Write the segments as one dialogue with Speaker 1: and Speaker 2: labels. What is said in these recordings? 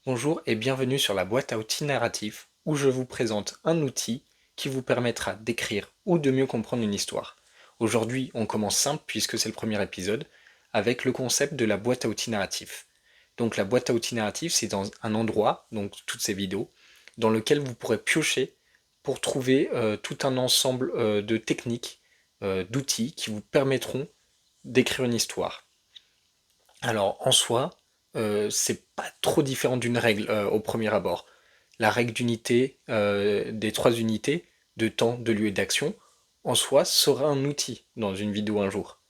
Speaker 1: Bonjour et bienvenue sur la boîte à outils narratif où je vous présente un outil qui vous permettra d'écrire ou de mieux comprendre une histoire. Aujourd'hui, on commence simple puisque c'est le premier épisode avec le concept de la boîte à outils narratif. Donc la boîte à outils narratif, c'est dans un endroit, donc toutes ces vidéos, dans lequel vous pourrez piocher pour trouver tout un ensemble de techniques, d'outils qui vous permettront d'écrire une histoire. Alors en soi, c'est pas trop différent d'une règle au premier abord. La règle d'unité des trois unités, de temps, de lieu et d'action, en soi sera un outil dans une vidéo un jour.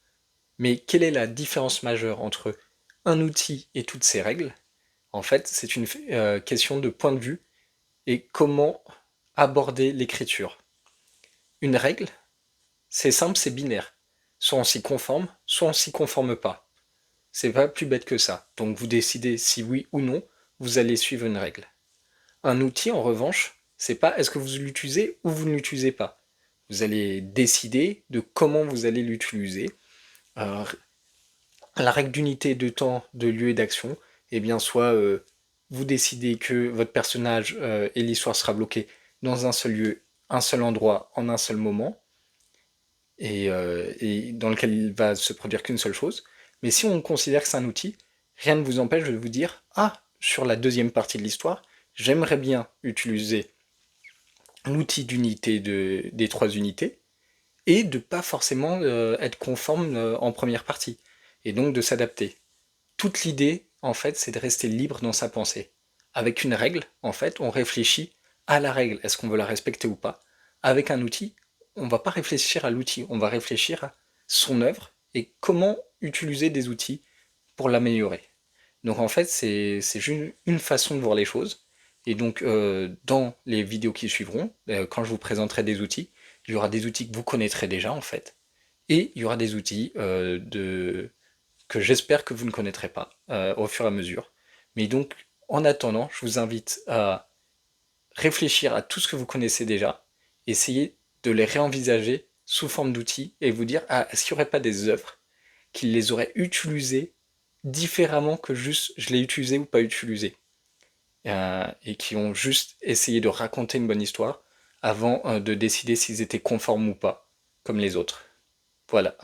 Speaker 1: Mais quelle est la différence majeure entre un outil et toutes ces règles? En fait, c'est une question de point de vue et comment aborder l'écriture. Une règle, c'est simple, c'est binaire. Soit on s'y conforme, soit on s'y conforme pas. C'est pas plus bête que ça. Donc vous décidez si oui ou non vous allez suivre une règle. Un outil, en revanche, c'est pas est-ce que vous l'utilisez ou vous ne l'utilisez pas. Vous allez décider de comment vous allez l'utiliser. Euh, la règle d'unité de temps, de lieu et d'action, eh bien soit vous décidez que votre personnage et l'histoire sera bloquée dans un seul lieu, un seul endroit, en un seul moment, et dans lequel il va se produire qu'une seule chose. Mais si on considère que c'est un outil, rien ne vous empêche de vous dire, ah, sur la deuxième partie de l'histoire, j'aimerais bien utiliser l'outil d'unité des trois unités, et de pas forcément être conforme en première partie, et donc de s'adapter. Toute l'idée, en fait, c'est de rester libre dans sa pensée. Avec une règle, en fait, on réfléchit à la règle, est-ce qu'on veut la respecter ou pas. Avec un outil, on va pas réfléchir à l'outil, on va réfléchir à son œuvre et comment utiliser des outils pour l'améliorer. Donc en fait, c'est juste une façon de voir les choses. Et donc dans les vidéos qui suivront, quand je vous présenterai des outils, il y aura des outils que vous connaîtrez déjà en fait, et il y aura des outils que j'espère que vous ne connaîtrez pas au fur et à mesure. Mais donc, en attendant, je vous invite à réfléchir à tout ce que vous connaissez déjà, essayer de les réenvisager sous forme d'outils et vous dire, ah, est-ce qu'il n'y aurait pas des œuvres qui les auraient utilisées différemment que juste je l'ai utilisé ou pas utilisé, et qui ont juste essayé de raconter une bonne histoire avant de décider s'ils étaient conformes ou pas, comme les autres. Voilà.